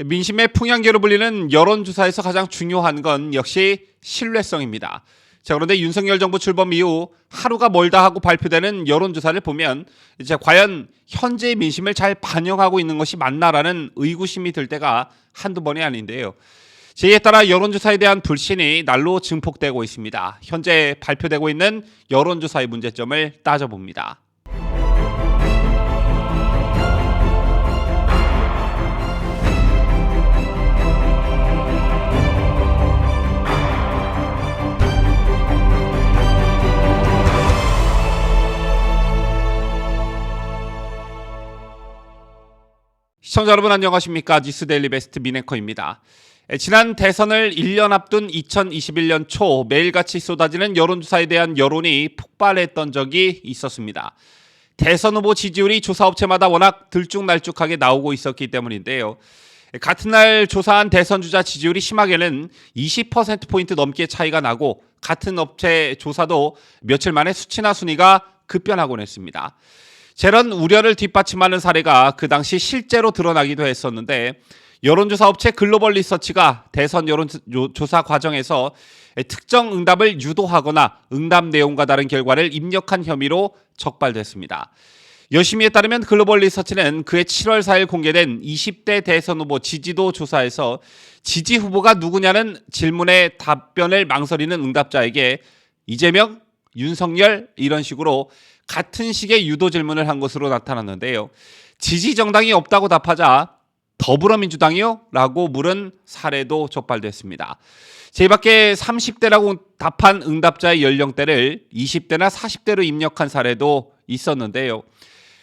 민심의 풍향계로 불리는 여론조사에서 가장 중요한 건 역시 신뢰성입니다. 자, 그런데 윤석열 정부 출범 이후 하루가 멀다 하고 발표되는 여론조사를 보면 이제 과연 현재의 민심을 잘 반영하고 있는 것이 맞나라는 의구심이 들 때가 한두 번이 아닌데요. 이에 따라 여론조사에 대한 불신이 날로 증폭되고 있습니다. 현재 발표되고 있는 여론조사의 문제점을 따져봅니다. 시청자 여러분 안녕하십니까? 뉴스데일리 베스트 민앵커입니다. 지난 대선을 1년 앞둔 2021년 초 매일같이 쏟아지는 여론조사에 대한 여론이 폭발했던 적이 있었습니다. 대선 후보 지지율이 조사업체마다 워낙 들쭉날쭉하게 나오고 있었기 때문인데요. 같은 날 조사한 대선 주자 지지율이 심하게는 20%포인트 넘게 차이가 나고 같은 업체 조사도 며칠 만에 수치나 순위가 급변하곤 했습니다. 이런 우려를 뒷받침하는 사례가 그 당시 실제로 드러나기도 했었는데 여론조사 업체 글로벌 리서치가 대선 여론조사 과정에서 특정 응답을 유도하거나 응답 내용과 다른 결과를 입력한 혐의로 적발됐습니다. 여심위에 따르면 글로벌 리서치는 그해 7월 4일 공개된 20대 대선 후보 지지도 조사에서 지지 후보가 누구냐는 질문에 답변을 망설이는 응답자에게 이재명, 윤석열 이런 식으로 같은 식의 유도 질문을 한 것으로 나타났는데요. 지지 정당이 없다고 답하자 더불어민주당이요? 라고 물은 사례도 적발됐습니다. 이 밖에 30대라고 답한 응답자의 연령대를 20대나 40대로 입력한 사례도 있었는데요.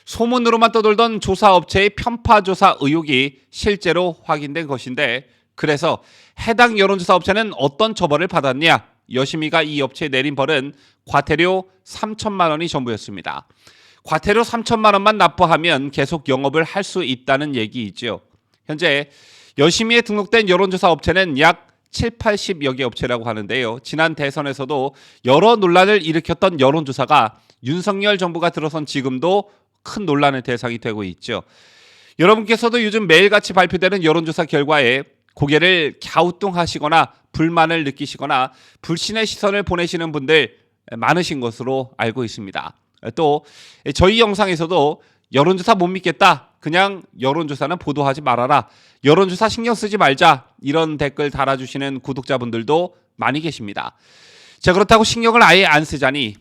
소문으로만 떠돌던 조사업체의 편파조사 의혹이 실제로 확인된 것인데 그래서 해당 여론조사 업체는 어떤 처벌을 받았냐? 여심위가 이 업체에 내린 벌은 과태료 3천만 원이 전부였습니다. 과태료 3천만 원만 납부하면 계속 영업을 할 수 있다는 얘기이죠. 현재 여심위에 등록된 여론조사 업체는 약 7, 80여 개 업체라고 하는데요. 지난 대선에서도 여러 논란을 일으켰던 여론조사가 윤석열 정부가 들어선 지금도 큰 논란의 대상이 되고 있죠. 여러분께서도 요즘 매일같이 발표되는 여론조사 결과에 고개를 갸우뚱하시거나 불만을 느끼시거나 불신의 시선을 보내시는 분들 많으신 것으로 알고 있습니다. 또 저희 영상에서도 여론조사 못 믿겠다. 그냥 여론조사는 보도하지 말아라. 여론조사 신경 쓰지 말자. 이런 댓글 달아주시는 구독자분들도 많이 계십니다. 자, 그렇다고 신경을 아예 안 쓰자니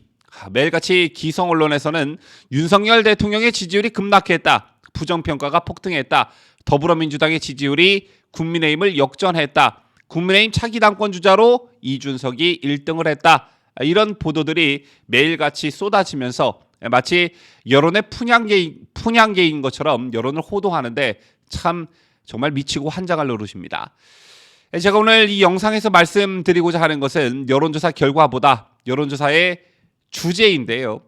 매일같이 기성 언론에서는 윤석열 대통령의 지지율이 급락했다. 부정평가가 폭등했다. 더불어민주당의 지지율이 국민의힘을 역전했다. 국민의힘 차기 당권 주자로 이준석이 1등을 했다. 이런 보도들이 매일같이 쏟아지면서 마치 여론의 풍향계인 것처럼 여론을 호도하는데 참 정말 미치고 환장할 노릇입니다. 제가 오늘 이 영상에서 말씀드리고자 하는 것은 여론조사 결과보다 여론조사의 주제인데요.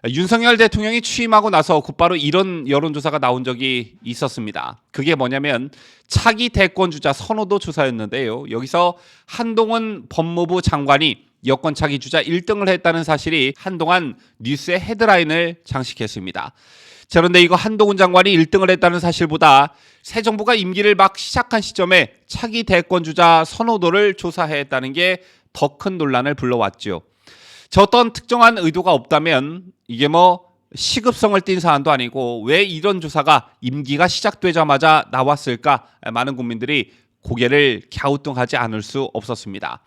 윤석열 대통령이 취임하고 나서 곧바로 이런 여론조사가 나온 적이 있었습니다. 그게 뭐냐면 차기 대권주자 선호도 조사였는데요. 여기서 한동훈 법무부 장관이 여권 차기 주자 1등을 했다는 사실이 한동안 뉴스의 헤드라인을 장식했습니다. 자, 그런데 이거 한동훈 장관이 1등을 했다는 사실보다 새 정부가 임기를 막 시작한 시점에 차기 대권주자 선호도를 조사했다는 게 더 큰 논란을 불러왔죠. 어떤 특정한 의도가 없다면 이게 시급성을 띈 사안도 아니고 왜 이런 조사가 임기가 시작되자마자 나왔을까? 많은 국민들이 고개를 갸우뚱하지 않을 수 없었습니다.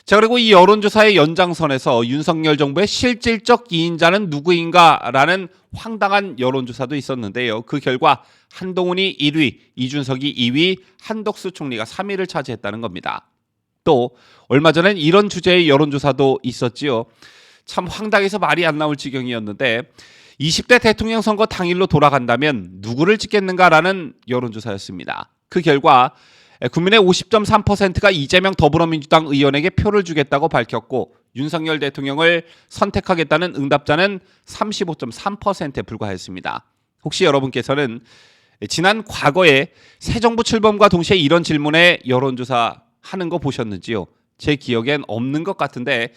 자, 그리고 이 여론조사의 연장선에서 윤석열 정부의 실질적 이인자는 누구인가라는 황당한 여론조사도 있었는데요. 그 결과 한동훈이 1위, 이준석이 2위, 한덕수 총리가 3위를 차지했다는 겁니다. 또 얼마 전엔 이런 주제의 여론조사도 있었지요. 참 황당해서 말이 안 나올 지경이었는데 20대 대통령 선거 당일로 돌아간다면 누구를 찍겠는가라는 여론조사였습니다. 그 결과 국민의 50.3%가 이재명 더불어민주당 의원에게 표를 주겠다고 밝혔고 윤석열 대통령을 선택하겠다는 응답자는 35.3%에 불과했습니다. 혹시 여러분께서는 지난 과거에 새 정부 출범과 동시에 이런 질문에 여론조사 하는 거 보셨는지요? 제 기억엔 없는 것 같은데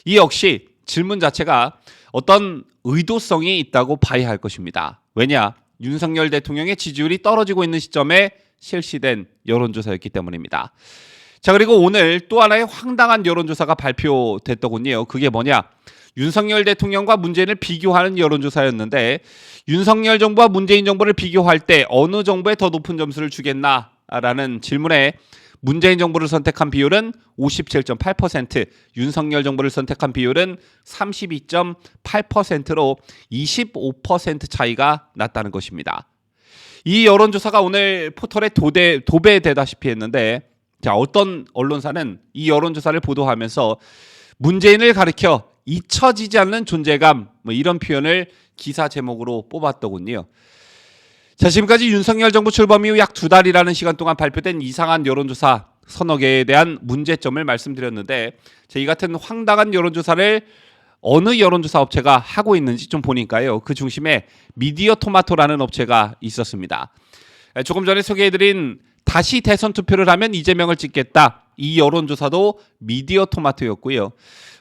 이 역시 질문 자체가 어떤 의도성이 있다고 봐야 할 것입니다. 왜냐? 윤석열 대통령의 지지율이 떨어지고 있는 시점에 실시된 여론조사였기 때문입니다. 자, 그리고 오늘 또 하나의 황당한 여론조사가 발표됐더군요. 그게 뭐냐? 윤석열 대통령과 문재인을 비교하는 여론조사였는데 윤석열 정부와 문재인 정부를 비교할 때 어느 정부에 더 높은 점수를 주겠나라는 질문에 문재인 정부를 선택한 비율은 57.8%, 윤석열 정부를 선택한 비율은 32.8%로 25% 차이가 났다는 것입니다. 이 여론조사가 오늘 포털에 도배되다시피 했는데, 자, 어떤 언론사는 이 여론조사를 보도하면서 문재인을 가리켜 잊혀지지 않는 존재감, 이런 표현을 기사 제목으로 뽑았더군요. 자, 지금까지 윤석열 정부 출범 이후 약 2달이라는 시간 동안 발표된 이상한 여론조사 서너 개에 대한 문제점을 말씀드렸는데, 이 같은 황당한 여론조사를 어느 여론조사 업체가 하고 있는지 좀 보니까요, 그 중심에 미디어 토마토라는 업체가 있었습니다. 조금 전에 소개해드린 다시 대선 투표를 하면 이재명을 찍겠다, 이 여론조사도 미디어 토마토였고요.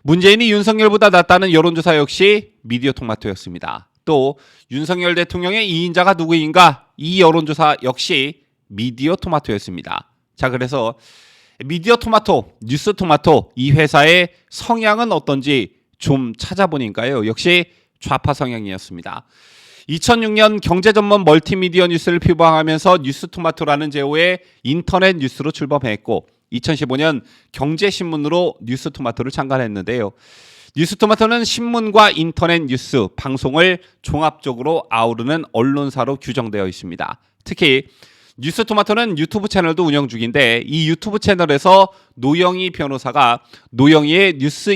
문재인이 윤석열보다 낫다는 여론조사 역시 미디어 토마토였습니다. 또 윤석열 대통령의 2인자가 누구인가, 이 여론조사 역시 미디어 토마토였습니다. 자, 그래서 미디어 토마토, 뉴스 토마토, 이 회사의 성향은 어떤지 좀 찾아보니까요, 역시 좌파 성향이었습니다. 2006년 경제전문 멀티미디어 뉴스를 표방하면서 뉴스토마토라는 제호의 인터넷 뉴스로 출범했고 2015년 경제신문으로 뉴스토마토를 창간했는데요. 뉴스토마토는 신문과 인터넷 뉴스, 방송을 종합적으로 아우르는 언론사로 규정되어 있습니다. 특히 뉴스토마토는 유튜브 채널도 운영 중인데 이 유튜브 채널에서 노영희 변호사가 노영희의 뉴스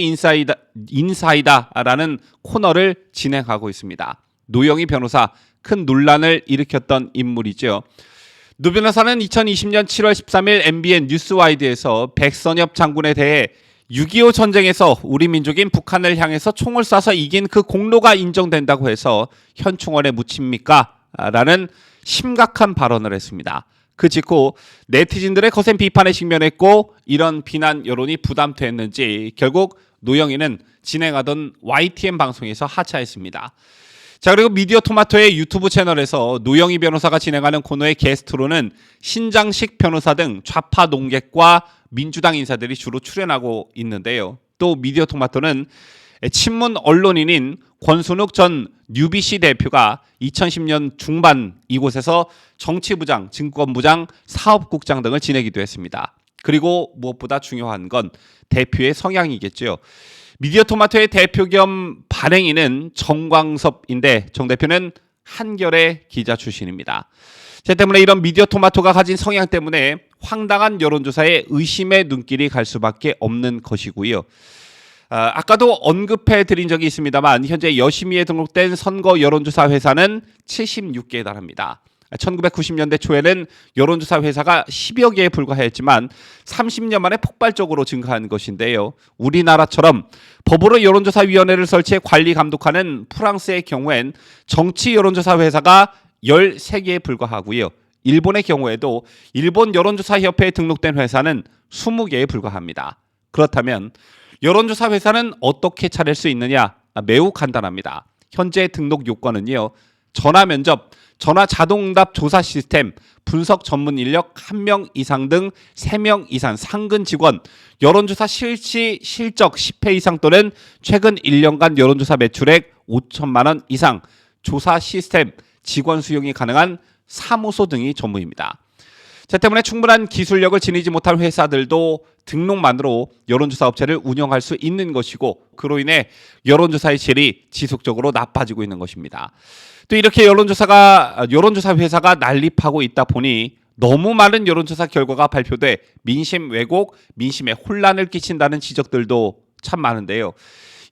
인사이다라는 코너를 진행하고 있습니다. 노영희 변호사, 큰 논란을 일으켰던 인물이죠. 노 변호사는 2020년 7월 13일 MBN 뉴스와이드에서 백선엽 장군에 대해 6.25 전쟁에서 우리 민족인 북한을 향해서 총을 쏴서 이긴 그 공로가 인정된다고 해서 현충원에 묻힙니까? 라는 심각한 발언을 했습니다. 그 직후 네티즌들의 거센 비판에 직면했고 이런 비난 여론이 부담됐는지 결국 노영희는 진행하던 YTN 방송에서 하차했습니다. 자, 그리고 미디어 토마토의 유튜브 채널에서 노영희 변호사가 진행하는 코너의 게스트로는 신장식 변호사 등 좌파 농객과 민주당 인사들이 주로 출연하고 있는데요. 또 미디어 토마토는 친문 언론인인 권순욱 전 UBC 대표가 2010년 중반 이곳에서 정치부장, 증권부장, 사업국장 등을 지내기도 했습니다. 그리고 무엇보다 중요한 건 대표의 성향이겠죠. 미디어 토마토의 대표 겸 발행인은 정광섭인데 정 대표는 한겨레 기자 출신입니다. 제 때문에 이런 미디어 토마토가 가진 성향 때문에 황당한 여론조사에 의심의 눈길이 갈 수밖에 없는 것이고요. 아까도 언급해 드린 적이 있습니다만 현재 여심위에 등록된 선거 여론조사 회사는 76개에 달합니다. 1990년대 초에는 여론조사 회사가 10여 개에 불과했지만 30년 만에 폭발적으로 증가한 것인데요. 우리나라처럼 법으로 여론조사위원회를 설치해 관리 감독하는 프랑스의 경우엔 정치 여론조사 회사가 13개에 불과하고요. 일본의 경우에도 일본 여론조사협회에 등록된 회사는 20개에 불과합니다. 그렇다면 여론조사 회사는 어떻게 차릴 수 있느냐? 매우 간단합니다. 현재 등록 요건은요. 전화 면접, 전화 자동응답 조사 시스템, 분석 전문 인력 1명 이상 등 3명 이상 상근 직원, 여론조사 실시 실적 10회 이상 또는 최근 1년간 여론조사 매출액 5천만 원 이상, 조사 시스템, 직원 수용이 가능한 사무소 등이 전부입니다. 자, 때문에 충분한 기술력을 지니지 못한 회사들도 등록만으로 여론조사 업체를 운영할 수 있는 것이고 그로 인해 여론조사의 질이 지속적으로 나빠지고 있는 것입니다. 또 이렇게 여론조사 회사가 난립하고 있다 보니 너무 많은 여론조사 결과가 발표돼 민심 왜곡, 민심에 혼란을 끼친다는 지적들도 참 많은데요.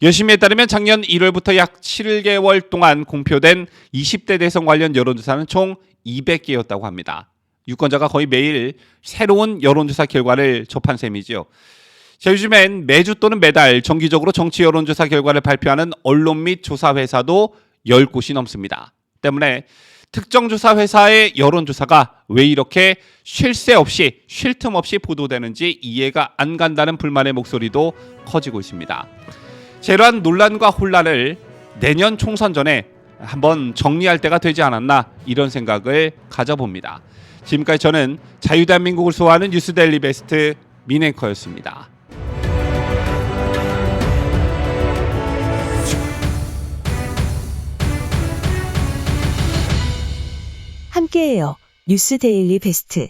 여심위에 따르면 작년 1월부터 약 7개월 동안 공표된 20대 대선 관련 여론조사는 총 200개였다고 합니다. 유권자가 거의 매일 새로운 여론조사 결과를 접한 셈이죠. 자, 요즘엔 매주 또는 매달 정기적으로 정치 여론조사 결과를 발표하는 언론 및 조사 회사도 10곳이 넘습니다. 때문에 특정 조사 회사의 여론조사가 왜 이렇게 쉴 새 없이, 쉴 틈 없이 보도되는지 이해가 안 간다는 불만의 목소리도 커지고 있습니다. 이러한 논란과 혼란을 내년 총선 전에 한번 정리할 때가 되지 않았나 이런 생각을 가져봅니다. 지금까지 저는 자유대한민국을 소화하는 뉴스데일리 베스트 민앵커였습니다. 함께해요. 뉴스 데일리 베스트.